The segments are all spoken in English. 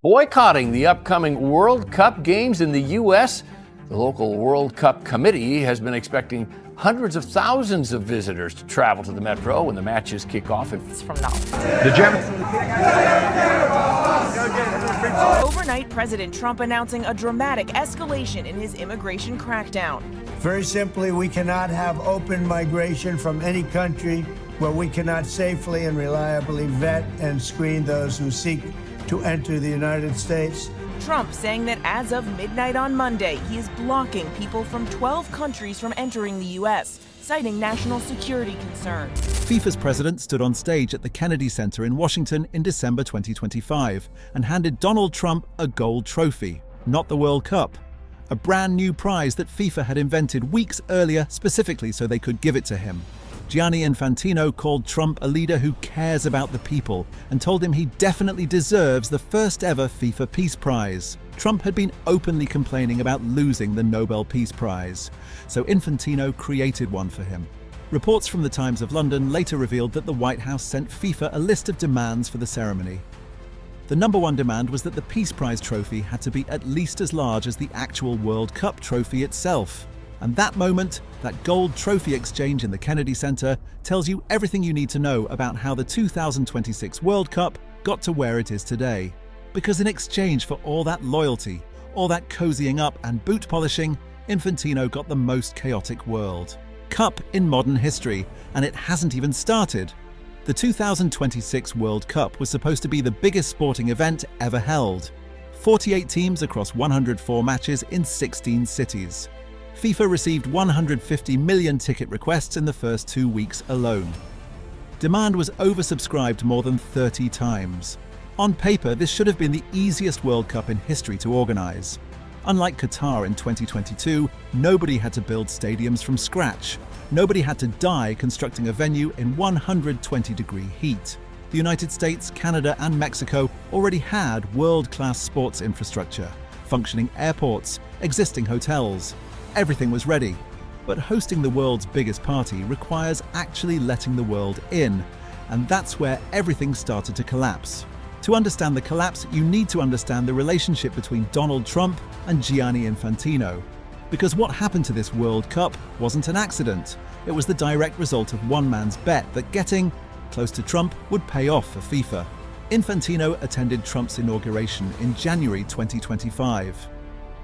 Boycotting the upcoming World Cup games in the U.S., the local World Cup committee has been expecting hundreds of thousands of visitors to travel to the Metro when the matches kick off. It's from now. Overnight, President Trump announcing a dramatic escalation in his immigration crackdown. Very simply, we cannot have open migration from any country where we cannot safely and reliably vet and screen those who seek to enter the United States. Trump saying that as of midnight on Monday, he is blocking people from 12 countries from entering the U.S., citing national security concerns. FIFA's president stood on stage at the Kennedy Center in Washington in December 2025 and handed Donald Trump a gold trophy, not the World Cup, a brand new prize that FIFA had invented weeks earlier specifically so they could give it to him. Gianni Infantino called Trump a leader who cares about the people and told him he definitely deserves the first ever FIFA Peace Prize. Trump had been openly complaining about losing the Nobel Peace Prize, so Infantino created one for him. Reports from the Times of London later revealed that the White House sent FIFA a list of demands for the ceremony. The number one demand was that the Peace Prize trophy had to be at least as large as the actual World Cup trophy itself. And that moment, that gold trophy exchange in the Kennedy Center, tells you everything you need to know about how the 2026 World Cup got to where it is today. Because in exchange for all that loyalty, all that cozying up and boot polishing, Infantino got the most chaotic World Cup in modern history, and it hasn't even started. The 2026 World Cup was supposed to be the biggest sporting event ever held. 48 teams across 104 matches in 16 cities. FIFA received 150 million ticket requests in the first 2 weeks alone. Demand was oversubscribed more than 30 times. On paper, this should have been the easiest World Cup in history to organize. Unlike Qatar in 2022, nobody had to build stadiums from scratch. Nobody had to die constructing a venue in 120-degree heat. The United States, Canada, and Mexico already had world-class sports infrastructure, functioning airports, existing hotels. Everything was ready. But hosting the world's biggest party requires actually letting the world in, and that's where everything started to collapse. To understand the collapse, you need to understand the relationship between Donald Trump and Gianni Infantino. Because what happened to this World Cup wasn't an accident. It was the direct result of one man's bet that getting close to Trump would pay off for FIFA. Infantino attended Trump's inauguration in January 2025.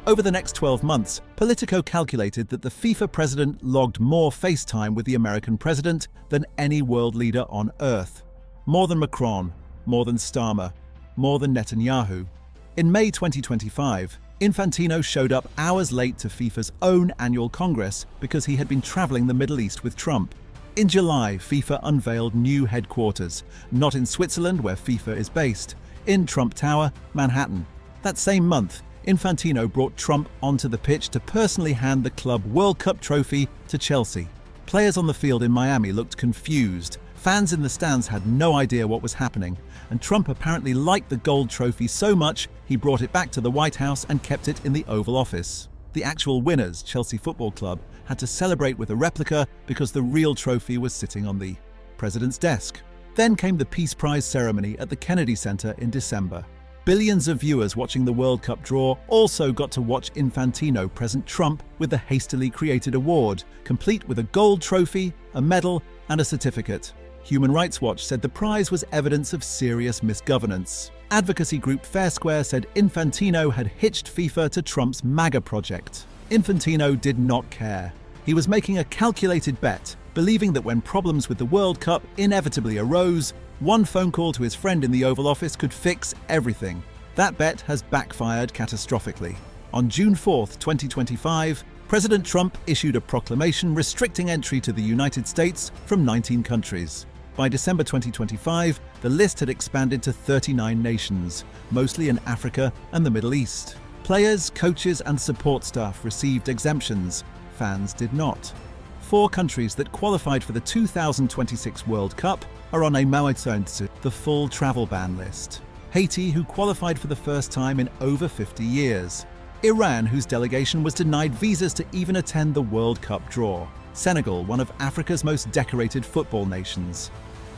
Over the next 12 months, Politico calculated that the FIFA president logged more FaceTime with the American president than any world leader on Earth. More than Macron, more than Starmer, more than Netanyahu. In May 2025, Infantino showed up hours late to FIFA's own annual Congress because he had been traveling the Middle East with Trump. In July, FIFA unveiled new headquarters, not in Switzerland where FIFA is based, in Trump Tower, Manhattan. That same month, Infantino brought Trump onto the pitch to personally hand the club World Cup trophy to Chelsea. Players on the field in Miami looked confused. Fans in the stands had no idea what was happening, and Trump apparently liked the gold trophy so much he brought it back to the White House and kept it in the Oval Office. The actual winners, Chelsea Football Club, had to celebrate with a replica because the real trophy was sitting on the president's desk. Then came the Peace Prize ceremony at the Kennedy Center in December. Billions of viewers watching the World Cup draw also got to watch Infantino present Trump with the hastily created award, complete with a gold trophy, a medal, and a certificate. Human Rights Watch said the prize was evidence of serious misgovernance. Advocacy group Fair Square said Infantino had hitched FIFA to Trump's MAGA project. Infantino did not care. He was making a calculated bet, believing that when problems with the World Cup inevitably arose, one phone call to his friend in the Oval Office could fix everything. That bet has backfired catastrophically. On June 4, 2025, President Trump issued a proclamation restricting entry to the United States from 19 countries. By December 2025, the list had expanded to 39 nations, mostly in Africa and the Middle East. Players, coaches, and support staff received exemptions. Fans did not. 4 countries that qualified for the 2026 World Cup are on a Mauertzone, the full travel ban list. Haiti, who qualified for the first time in over 50 years. Iran, whose delegation was denied visas to even attend the World Cup draw. Senegal, one of Africa's most decorated football nations.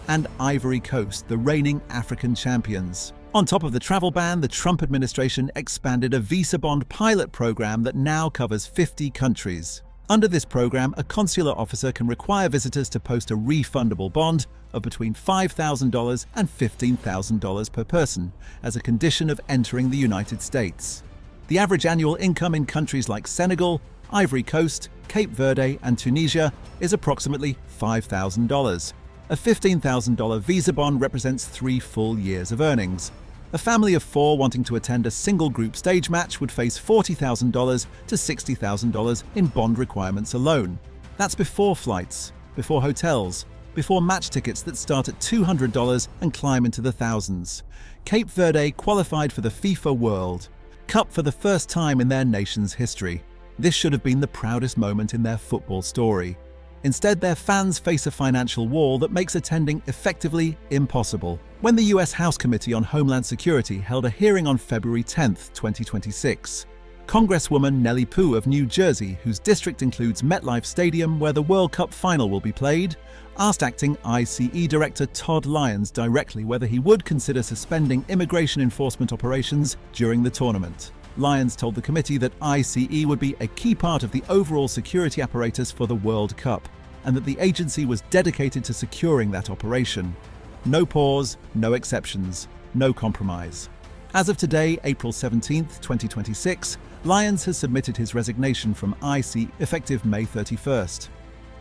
And Ivory Coast, the reigning African champions. On top of the travel ban, the Trump administration expanded a visa bond pilot program that now covers 50 countries. Under this program, a consular officer can require visitors to post a refundable bond of between $5,000 and $15,000 per person as a condition of entering the United States. The average annual income in countries like Senegal, Ivory Coast, Cape Verde, and Tunisia is approximately $5,000. A $15,000 visa bond represents 3 full years of earnings. A family of 4 wanting to attend a single group stage match would face $40,000 to $60,000 in bond requirements alone. That's before flights, before hotels, before match tickets that start at $200 and climb into the thousands. Cape Verde qualified for the FIFA World Cup for the first time in their nation's history. This should have been the proudest moment in their football story. Instead, their fans face a financial wall that makes attending effectively impossible. When the US House Committee on Homeland Security held a hearing on February 10, 2026, Congresswoman Nellie Pugh of New Jersey, whose district includes MetLife Stadium where the World Cup final will be played, asked acting ICE Director Todd Lyons directly whether he would consider suspending immigration enforcement operations during the tournament. Lyons told the committee that ICE would be a key part of the overall security apparatus for the World Cup, and that the agency was dedicated to securing that operation. No pause, no exceptions, no compromise. As of today, April 17, 2026, Lyons has submitted his resignation from ICE effective May 31st.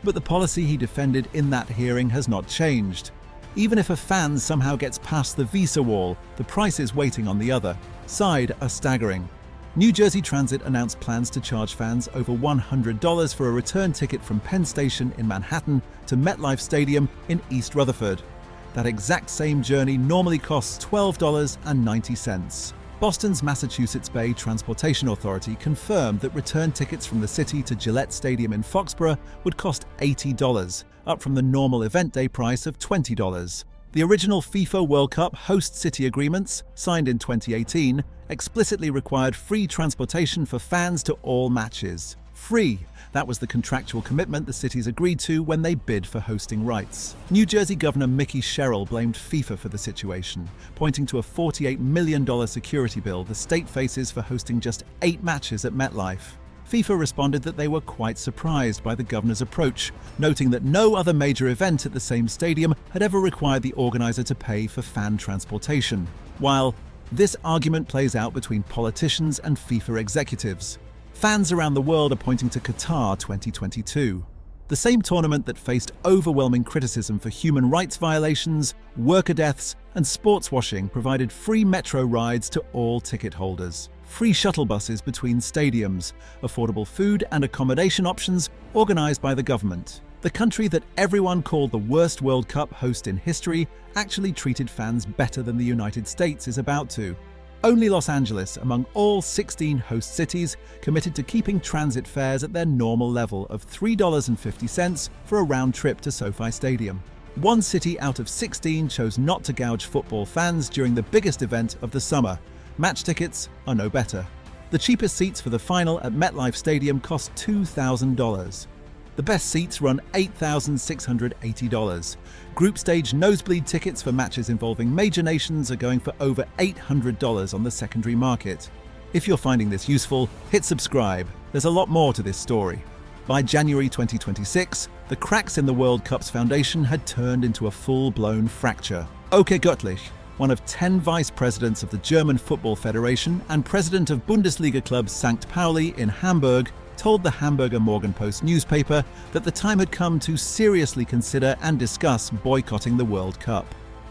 But the policy he defended in that hearing has not changed. Even if a fan somehow gets past the visa wall, the prices waiting on the other side are staggering. New Jersey Transit announced plans to charge fans over $100 for a return ticket from Penn Station in Manhattan to MetLife Stadium in East Rutherford. That exact same journey normally costs $12.90. Boston's Massachusetts Bay Transportation Authority confirmed that return tickets from the city to Gillette Stadium in Foxborough would cost $80, up from the normal event day price of $20. The original FIFA World Cup host city agreements, signed in 2018, explicitly required free transportation for fans to all matches. Free! That was the contractual commitment the cities agreed to when they bid for hosting rights. New Jersey Governor Mickey Sherrill blamed FIFA for the situation, pointing to a $48 million security bill the state faces for hosting just 8 matches at MetLife. FIFA responded that they were quite surprised by the governor's approach, noting that no other major event at the same stadium had ever required the organizer to pay for fan transportation. While this argument plays out between politicians and FIFA executives, fans around the world are pointing to Qatar 2022. The same tournament that faced overwhelming criticism for human rights violations, worker deaths, and sports washing provided free metro rides to all ticket holders, free shuttle buses between stadiums, affordable food and accommodation options organized by the government. The country that everyone called the worst World Cup host in history actually treated fans better than the United States is about to. Only Los Angeles, among all 16 host cities, committed to keeping transit fares at their normal level of $3.50 for a round trip to SoFi Stadium. One city out of 16 chose not to gouge football fans during the biggest event of the summer. Match tickets are no better. The cheapest seats for the final at MetLife Stadium cost $2,000. The best seats run $8,680. Group stage nosebleed tickets for matches involving major nations are going for over $800 on the secondary market. If you're finding this useful, hit subscribe. There's a lot more to this story. By January 2026, the cracks in the World Cup's foundation had turned into a full-blown fracture. Oke Göttlich, one of 10 vice presidents of the German Football Federation and president of Bundesliga club St. Pauli in Hamburg, told the Hamburger Morgenpost newspaper that the time had come to seriously consider and discuss boycotting the World Cup.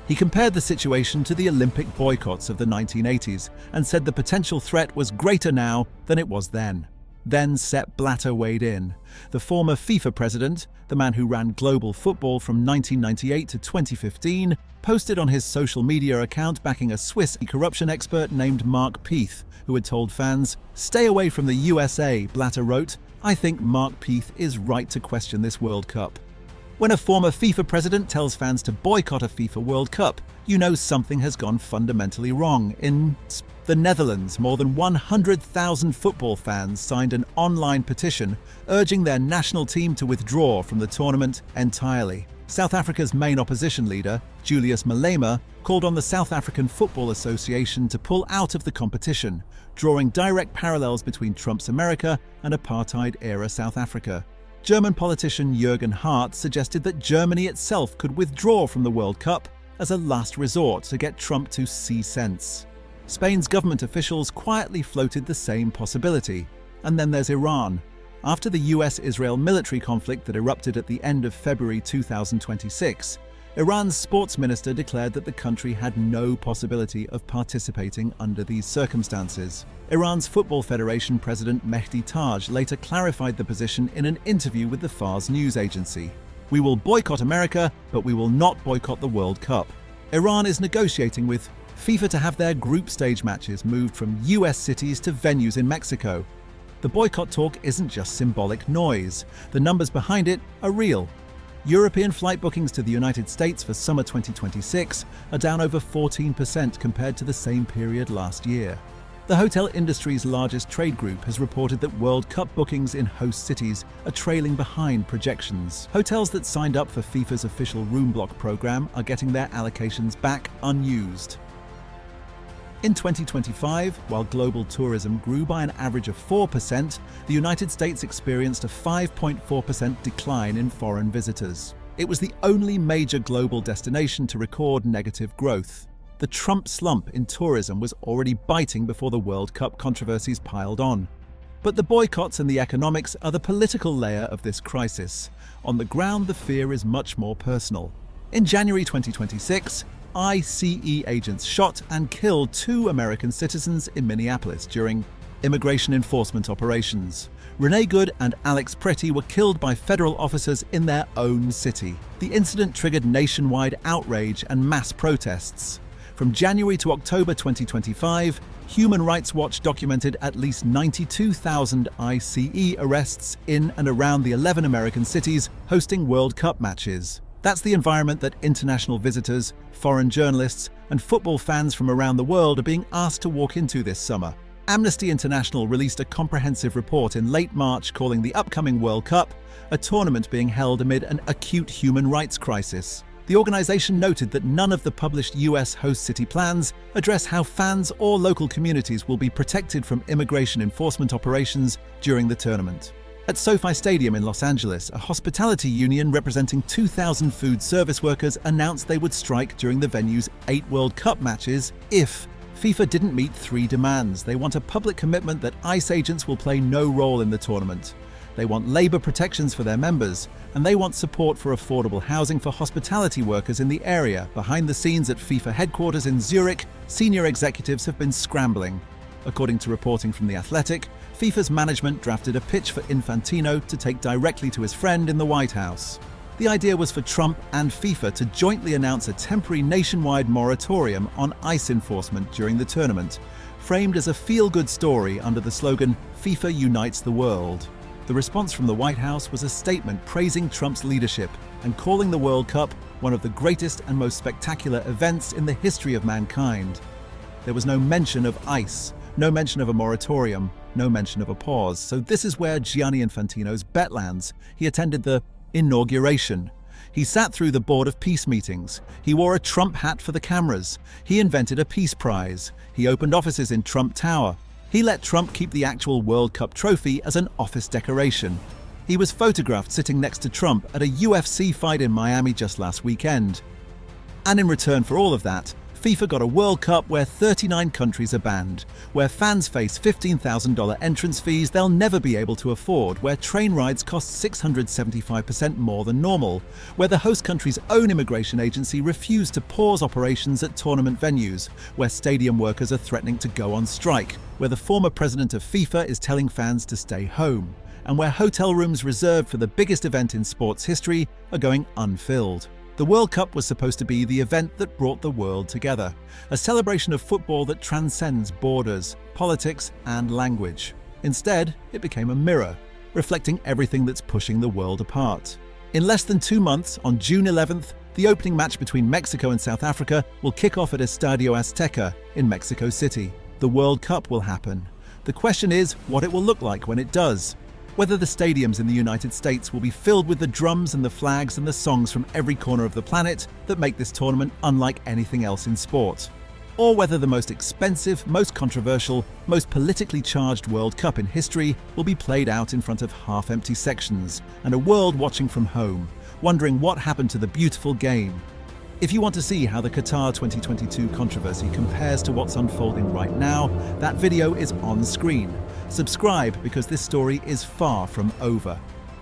He compared the situation to the Olympic boycotts of the 1980s and said the potential threat was greater now than it was then. Then Sepp Blatter weighed in. The former FIFA president, the man who ran global football from 1998 to 2015, posted on his social media account backing a Swiss corruption expert named Mark Peeth, who had told fans, "Stay away from the USA," Blatter wrote. "I think Mark Peeth is right to question this World Cup." When a former FIFA president tells fans to boycott a FIFA World Cup, you know something has gone fundamentally wrong. In the Netherlands, more than 100,000 football fans signed an online petition urging their national team to withdraw from the tournament entirely. South Africa's main opposition leader, Julius Malema, called on the South African Football Association to pull out of the competition, drawing direct parallels between Trump's America and apartheid-era South Africa. German politician Jürgen Hart suggested that Germany itself could withdraw from the World Cup as a last resort to get Trump to see sense. Spain's government officials quietly floated the same possibility. And then there's Iran. After the US-Israel military conflict that erupted at the end of February 2026, Iran's sports minister declared that the country had no possibility of participating under these circumstances. Iran's Football Federation president Mehdi Taj later clarified the position in an interview with the Fars news agency. "We will boycott America, but we will not boycott the World Cup." Iran is negotiating with FIFA to have their group stage matches moved from US cities to venues in Mexico. The boycott talk isn't just symbolic noise. The numbers behind it are real. European flight bookings to the United States for summer 2026 are down over 14% compared to the same period last year. The hotel industry's largest trade group has reported that World Cup bookings in host cities are trailing behind projections. Hotels that signed up for FIFA's official room block program are getting their allocations back unused. In 2025, while global tourism grew by an average of 4%, the United States experienced a 5.4% decline in foreign visitors. It was the only major global destination to record negative growth. The Trump slump in tourism was already biting before the World Cup controversies piled on. But the boycotts and the economics are the political layer of this crisis. On the ground, the fear is much more personal. In January 2026, ICE agents shot and killed 2 American citizens in Minneapolis during immigration enforcement operations. Renee Good and Alex Pretty were killed by federal officers in their own city. The incident triggered nationwide outrage and mass protests. From January to October 2025, Human Rights Watch documented at least 92,000 ICE arrests in and around the 11 American cities hosting World Cup matches. That's the environment that international visitors, foreign journalists, and football fans from around the world are being asked to walk into this summer. Amnesty International released a comprehensive report in late March calling the upcoming World Cup a tournament being held amid an acute human rights crisis. The organization noted that none of the published US host city plans address how fans or local communities will be protected from immigration enforcement operations during the tournament. At SoFi Stadium in Los Angeles, a hospitality union representing 2,000 food service workers announced they would strike during the venue's 8 World Cup matches if FIFA didn't meet 3 demands. They want a public commitment that ICE agents will play no role in the tournament. They want labor protections for their members, and they want support for affordable housing for hospitality workers in the area. Behind the scenes at FIFA headquarters in Zurich, senior executives have been scrambling. According to reporting from The Athletic, FIFA's management drafted a pitch for Infantino to take directly to his friend in the White House. The idea was for Trump and FIFA to jointly announce a temporary nationwide moratorium on ICE enforcement during the tournament, framed as a feel-good story under the slogan, "FIFA unites the world." The response from the White House was a statement praising Trump's leadership and calling the World Cup one of the greatest and most spectacular events in the history of mankind. There was no mention of ICE, no mention of a moratorium, no mention of a pause. So this is where Gianni Infantino's bet lands. He attended the inauguration. He sat through the Board of Peace meetings. He wore a Trump hat for the cameras. He invented a peace prize. He opened offices in Trump Tower. He let Trump keep the actual World Cup trophy as an office decoration. He was photographed sitting next to Trump at a UFC fight in Miami just last weekend. And in return for all of that, FIFA got a World Cup where 39 countries are banned, where fans face $15,000 entrance fees they'll never be able to afford, where train rides cost 675% more than normal, where the host country's own immigration agency refused to pause operations at tournament venues, where stadium workers are threatening to go on strike, where the former president of FIFA is telling fans to stay home, and where hotel rooms reserved for the biggest event in sports history are going unfilled. The World Cup was supposed to be the event that brought the world together, a celebration of football that transcends borders, politics, and language. Instead, it became a mirror, reflecting everything that's pushing the world apart. In less than 2 months, on June 11th, the opening match between Mexico and South Africa will kick off at Estadio Azteca in Mexico City. The World Cup will happen. The question is what it will look like when it does. Whether the stadiums in the United States will be filled with the drums and the flags and the songs from every corner of the planet that make this tournament unlike anything else in sport. Or whether the most expensive, most controversial, most politically charged World Cup in history will be played out in front of half-empty sections and a world watching from home, wondering what happened to the beautiful game. If you want to see how the Qatar 2022 controversy compares to what's unfolding right now, that video is on screen. Subscribe because this story is far from over.